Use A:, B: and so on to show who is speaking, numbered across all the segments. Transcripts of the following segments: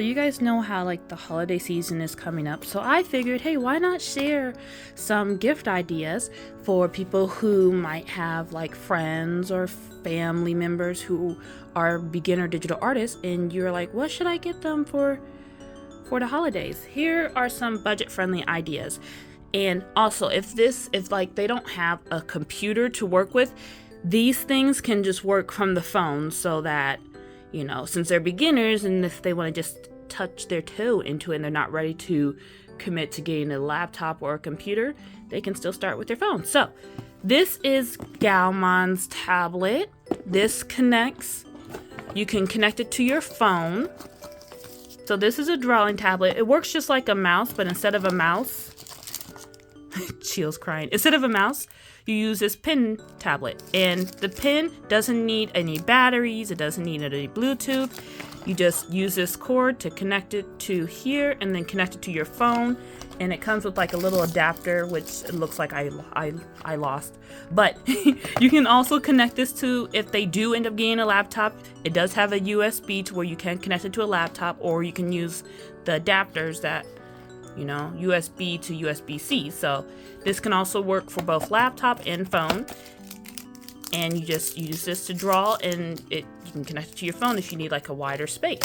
A: You guys know how like the holiday season is coming up, so I figured, hey, why not share some gift ideas for people who might have like friends or family members who are beginner digital artists, and you're like, what should I get them for the holidays? Here are some budget-friendly ideas. And also, if like they don't have a computer to work with, these things can just work from the phone, so that, you know, since they're beginners and if they want to just touch their toe into it and they're not ready to commit to getting a laptop or a computer, they can still start with their phone. So this is Galmon's tablet. This connects, you can connect it to your phone. So this is a drawing tablet. It works just like a mouse, but instead of a mouse, Chill's crying. Instead of a mouse, you use this pen tablet, and the pen doesn't need any batteries. It doesn't need any Bluetooth. You just use this cord to connect it to here and then connect it to your phone. And it comes with like a little adapter, which it looks like I lost. But you can also connect this to, if they do end up getting a laptop, it does have a USB to where you can connect it to a laptop, or you can use the adapters that, you know, USB to USB-C. So this can also work for both laptop and phone. And you just use this to draw, and you can connect it to your phone if you need like a wider space.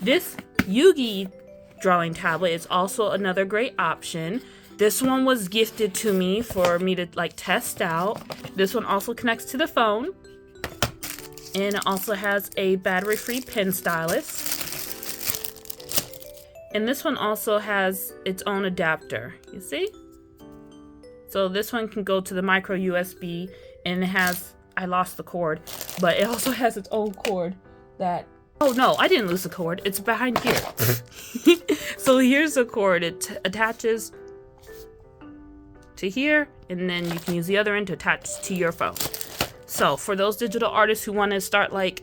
A: This Yugi drawing tablet is also another great option. This one was gifted to me for me to like test out. This one also connects to the phone, and it also has a battery-free pen stylus. And this one also has its own adapter, you see? So this one can go to the micro USB, and it has, I lost the cord, but it also has its own cord that, oh no, I didn't lose the cord. It's behind here. So here's the cord. It attaches to here, and then you can use the other end to attach to your phone. So for those digital artists who want to start like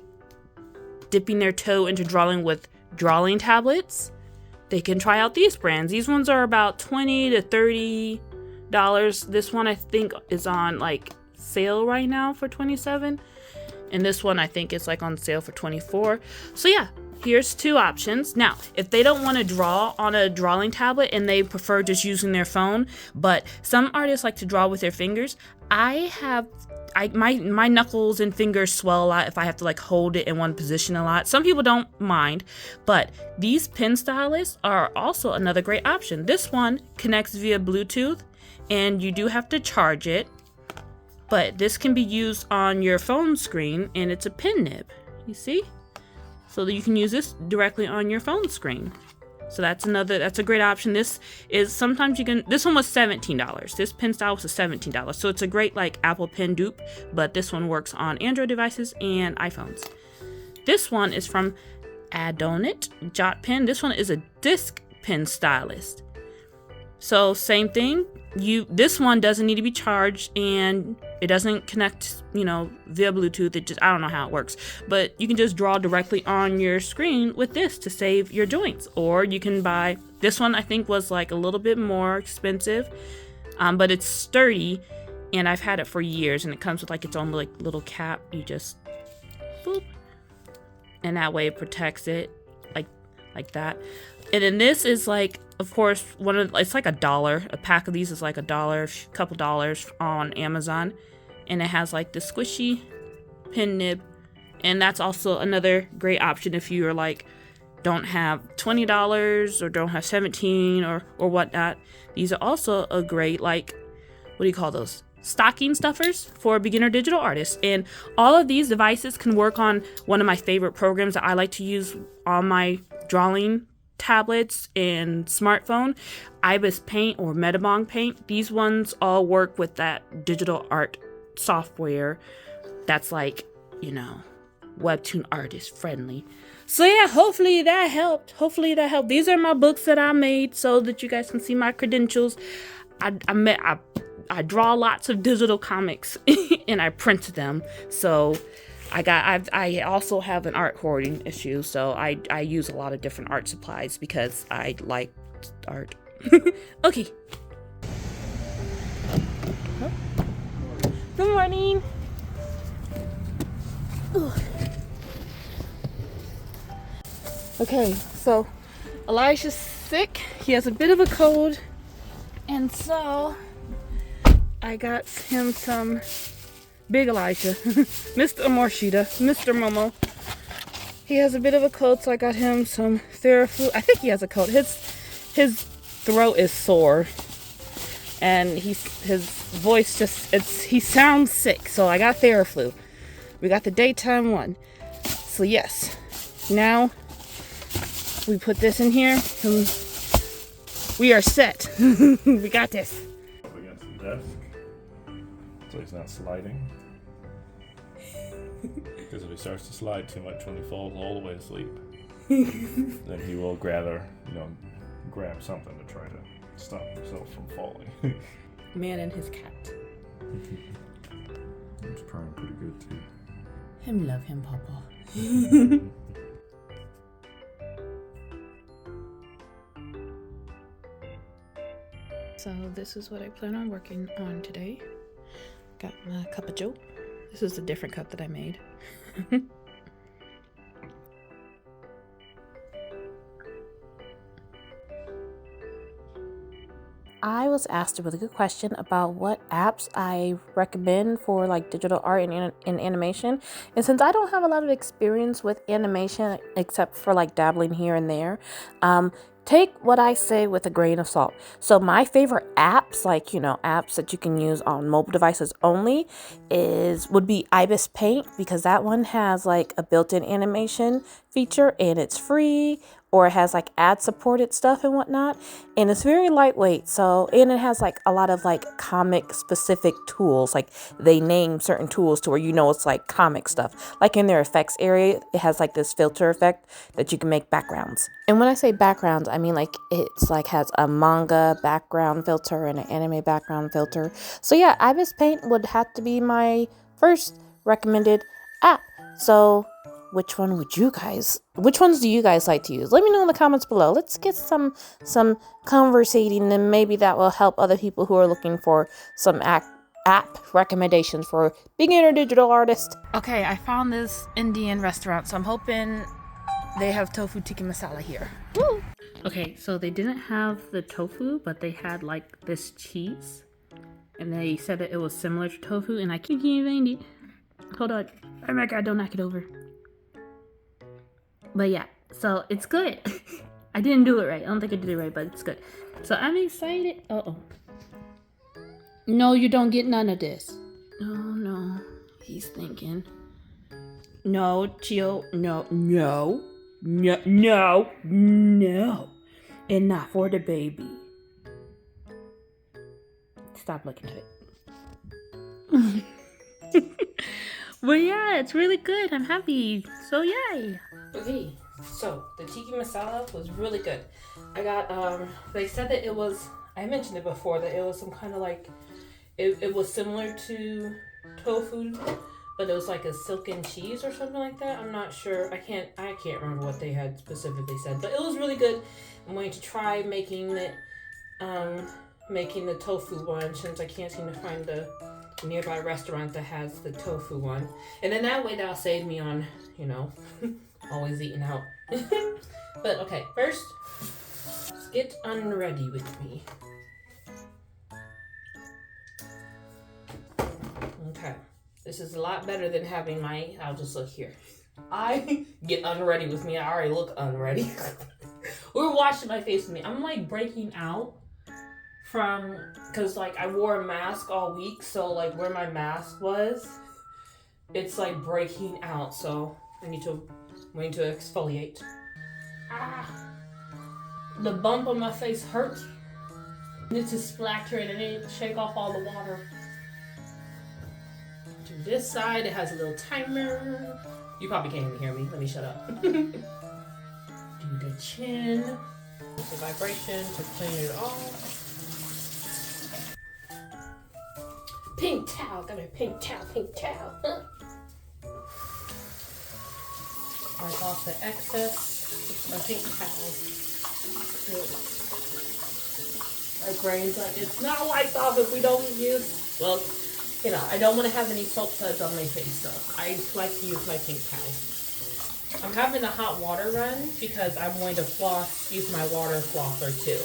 A: dipping their toe into drawing with drawing tablets, they can try out these brands. These ones are about $20 to $30. This one I think is on like sale right now for $27, and this one I think is like on sale for $24. So yeah, here's two options. Now, if they don't want to draw on a drawing tablet and they prefer just using their phone, but some artists like to draw with their fingers, my knuckles and fingers swell a lot if I have to like hold it in one position a lot. Some people don't mind, but these pen stylus are also another great option. This one connects via Bluetooth, and you do have to charge it, but this can be used on your phone screen, and it's a pen nib, you see? So that you can use this directly on your phone screen. So that's a great option. This is, sometimes you can, this one was $17. This pen style was $17. So it's a great like Apple Pen dupe, but this one works on Android devices and iPhones. This one is from Adonit Jot Pen. This one is a disc pen stylus. So same thing. This one doesn't need to be charged, and it doesn't connect, you know, via Bluetooth. It just, I don't know how it works, but you can just draw directly on your screen with this to save your joints. Or you can buy, this one I think was like a little bit more expensive, but it's sturdy, and I've had it for years, and it comes with like its own like little cap. You just boop, and that way it protects it like that. And then this is like, of course, it's like $1. A pack of these is like $1, couple dollars on Amazon. And it has like the squishy pen nib. And that's also another great option if you're like, don't have $20 or don't have $17 or whatnot. These are also a great, like, what do you call those? Stocking stuffers for beginner digital artists. And all of these devices can work on one of my favorite programs that I like to use on my drawing tablets and smartphone, Ibis Paint or Metabong Paint. These ones all work with that digital art software that's like, you know, Webtoon artist friendly. So yeah, hopefully that helped. These are my books that I made so that you guys can see my credentials. I draw lots of digital comics and I print them. So I also have an art hoarding issue, so I use a lot of different art supplies because I like art. Okay. Good morning. Okay, so Elijah's sick. He has a bit of a cold. And so I got him some Big Elijah, Mr. Morishita, Mr. Momo. He has a bit of a cold, so I got him some Theraflu. I think he has a cold. His throat is sore, and his voice he sounds sick. So I got Theraflu. We got the daytime one. So yes, now we put this in here, and we are set. We got this.
B: Up against the desk, so he's not sliding. Because if he starts to slide too much when he falls all the way asleep, then he will rather, grab something to try to stop himself from falling.
A: Man and his cat.
B: It's purring pretty good too.
A: Him love him, Papa. So this is what I plan on working on today. Got my cup of joe. This is a different cup that I made. I was asked a really good question about what apps I recommend for like digital art and animation. And since I don't have a lot of experience with animation except for like dabbling here and there, take what I say with a grain of salt. So my favorite apps, like, apps that you can use on mobile devices only would be Ibis Paint, because that one has like a built-in animation feature and it's free, or it has like ad supported stuff and whatnot, and it's very lightweight. And it has like a lot of like comic specific tools, like they name certain tools to where it's like comic stuff. Like in their effects area, it has like this filter effect that you can make backgrounds. And when I say backgrounds, I mean like it's like has a manga background filter and an anime background filter. So yeah, Ibis Paint would have to be my first recommended app. So which ones do you guys like to use? Let me know in the comments below. Let's get some conversating, and maybe that will help other people who are looking for some app recommendations for beginner digital artists. Okay, I found this Indian restaurant, so I'm hoping they have tofu tikka masala here. Woo! Okay, so they didn't have the tofu, but they had like this cheese, and they said that it was similar to tofu, and I can't find it. Hold on. Oh my god, don't knock it over. But yeah, so it's good. I didn't do it right. I don't think I did it right, but it's good. So I'm excited. Uh-oh. No, you don't get none of this. Oh, no. He's thinking. No, Chio. No. And not for the baby. Stop looking at it. But yeah, it's really good. I'm happy. So yay. Okay, so the tiki masala was really good. I got they said that I mentioned it before, that it was some kind of like it was similar to tofu, but it was like a silken cheese or something like that. I'm not sure. I can't remember what they had specifically said, but it was really good. I'm going to try making the tofu one, since I can't seem to find the nearby restaurant that has the tofu one. And then that way that'll save me on, always eating out. But okay, first, let's get unready with me. Okay, this is a lot better than having I'll just look here. I get unready with me. I already look unready. We're washing my face with me. I'm like breaking out because like I wore a mask all week, so like where my mask was, it's like breaking out, so I need to exfoliate. The bump on my face hurts. I need to splatter it and I need to shake off all the water. To this side, it has a little timer. You probably can't even hear me. Let me shut up. Do the chin. Use the vibration to clean it off. Pink towel. Got my pink towel. Wipe off the excess with my pink towel. My brain's like, it's not wiped off if we don't use. Well, I don't want to have any salt suds on my face, so I like to use my pink towel. I'm having a hot water run because I'm going to use my water flosser too.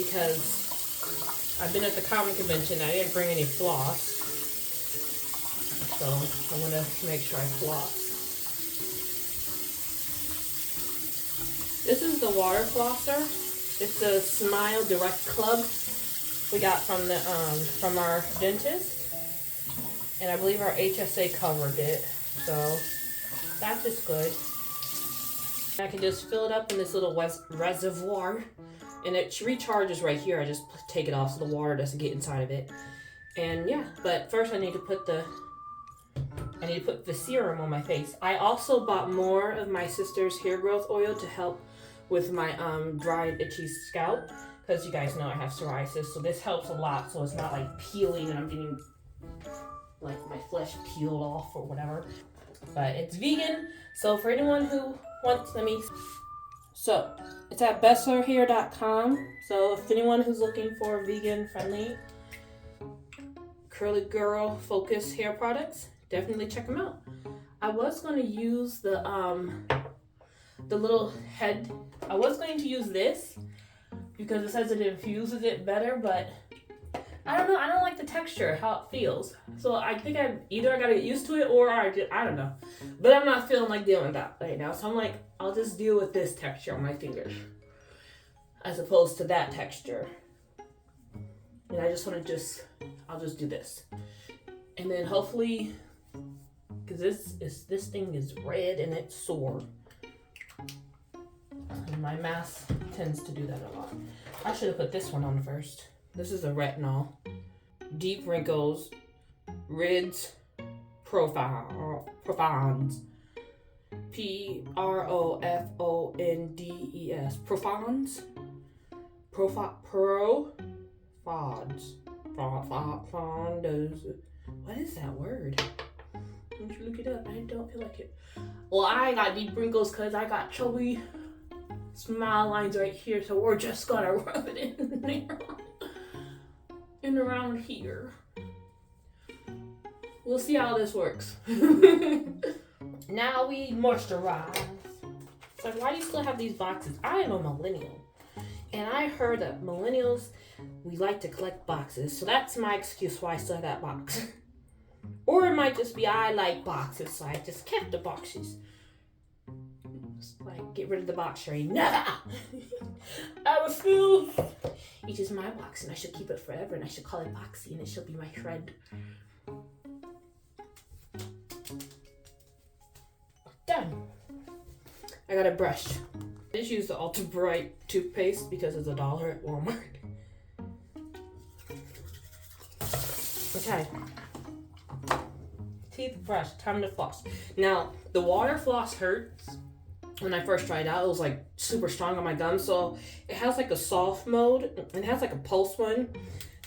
A: Because I've been at the comic convention, I didn't bring any floss. So I'm gonna make sure I floss. This is the water flosser. It's the Smile Direct Club we got from our dentist, and I believe our HSA covered it, so that's just good. I can just fill it up in this little reservoir, and it recharges right here. I just take it off so the water doesn't get inside of it. And yeah, but first I need to put the serum on my face. I also bought more of my sister's hair growth oil to help with my dried itchy scalp, because you guys know I have psoriasis, so this helps a lot, so it's not like peeling and I'm getting like my flesh peeled off or whatever. But it's vegan, so for anyone who wants, so it's at bestsellerhair.com. So if anyone who's looking for vegan friendly curly girl focused hair products, definitely check them out. I was going to use the little head. I was going to use this because it says it infuses it better, but I don't know. I don't like the texture, how it feels. So I think I gotta get used to it, or I don't know. But I'm not feeling like dealing with that right now. So I'm like, I'll just deal with this texture on my fingers as opposed to that texture. And I just want to I'll just do this. And then hopefully, because this thing is red and it's sore. And my mask tends to do that a lot. I should have put this one on first. This is a retinol. Deep wrinkles, rids, profonds. Profondes. Profonds. What is that word? Why don't you look it up? I don't feel like it. Well, I got deep wrinkles because I got chubby smile lines right here, so we're just gonna rub it in there and around here. We'll see how this works. Now we moisturize. It's like, why do you still have these boxes? I am a millennial, and I heard that millennials, we like to collect boxes, so that's my excuse why I still have that box. Or it might just be I like boxes, so I just kept the boxes. Like, get rid of the box tray. Never! I refuse! It is my box, and I should keep it forever, and I should call it Boxy, and it shall be my friend. Done. I got a brush. I just used the Ultra Bright toothpaste because it's $1 at Walmart. Okay. Teeth brush. Time to floss. Now, the water floss hurts. When I first tried it out, it was like super strong on my gums. So it has like a soft mode, and it has like a pulse one.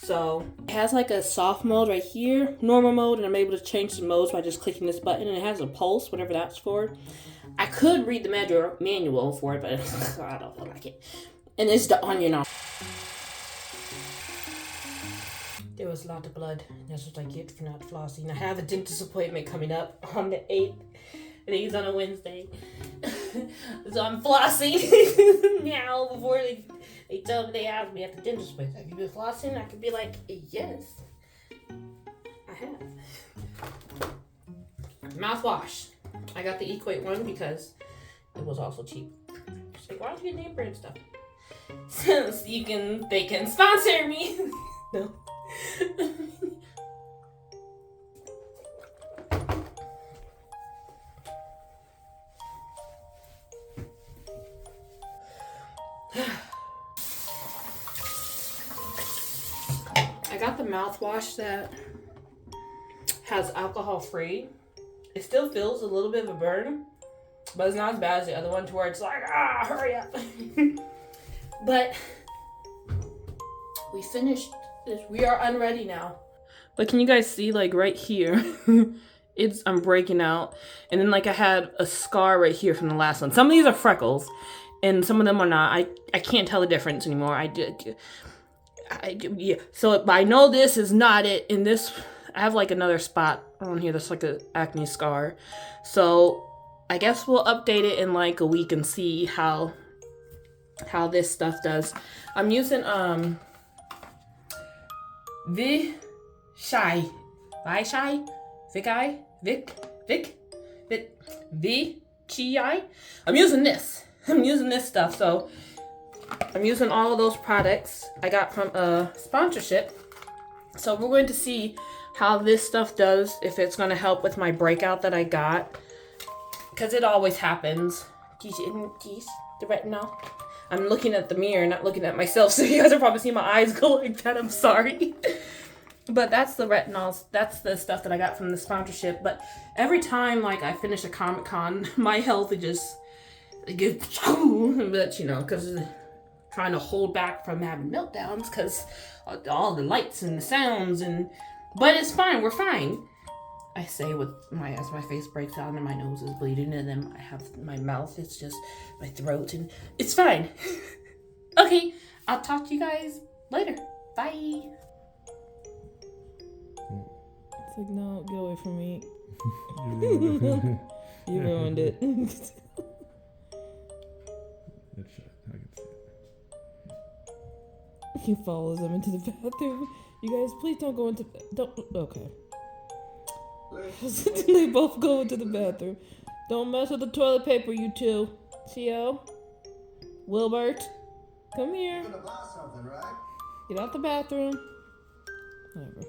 A: So it has like a soft mode right here, normal mode, and I'm able to change the modes by just clicking this button, and it has a pulse, whatever that's for. I could read the manual for it, but I don't feel like it. And it's the onion on. There was a lot of blood. That's what I get for not flossing. I have a dentist appointment coming up on the 8th. I think it's on a Wednesday. So I'm flossing now before they ask me at the dentist place, have you been flossing? I could be like, yes, I have. Mouthwash. I got the Equate one because it was also cheap. She's like, why don't you get name brand stuff? Since they can sponsor me. No. I got the mouthwash that has alcohol free. It still feels a little bit of a burn, but it's not as bad as the other one to where it's like, hurry up. But we finished this. We are unready now. But can you guys see, like right here, I'm breaking out. And then like I had a scar right here from the last one. Some of these are freckles and some of them are not. I can't tell the difference anymore. Yeah. So I know this is not it. In this, I have like another spot on here that's like an acne scar. So I guess we'll update it in like a week and see how this stuff does. I'm using Vic. I'm using this. I'm using this stuff. So I'm using all of those products I got from a sponsorship. So we're going to see how this stuff does, if it's going to help with my breakout that I got. Because it always happens. Geez, the retinol. I'm looking at the mirror, not looking at myself, so you guys are probably seeing my eyes go like that. I'm sorry. But that's the retinols. That's the stuff that I got from the sponsorship. But every time, like, I finish a Comic-Con, my health is just... but, you know, because trying to hold back from having meltdowns because all the lights and the sounds and... But it's fine. We're fine. I say with as my face breaks out and my nose is bleeding and then I have my mouth, it's just my throat, and it's fine. Okay, I'll talk to you guys later. Bye.
C: It's like, no, get away from me. You ruined it.
B: It's shut. I can see it.
C: He follows them into the bathroom. You guys, please don't go into... Okay. They both go into the bathroom. Don't mess with the toilet paper, you two. Theo? Wilbert? Come here.
D: Gonna buy something, right?
C: Get out the bathroom. Whatever.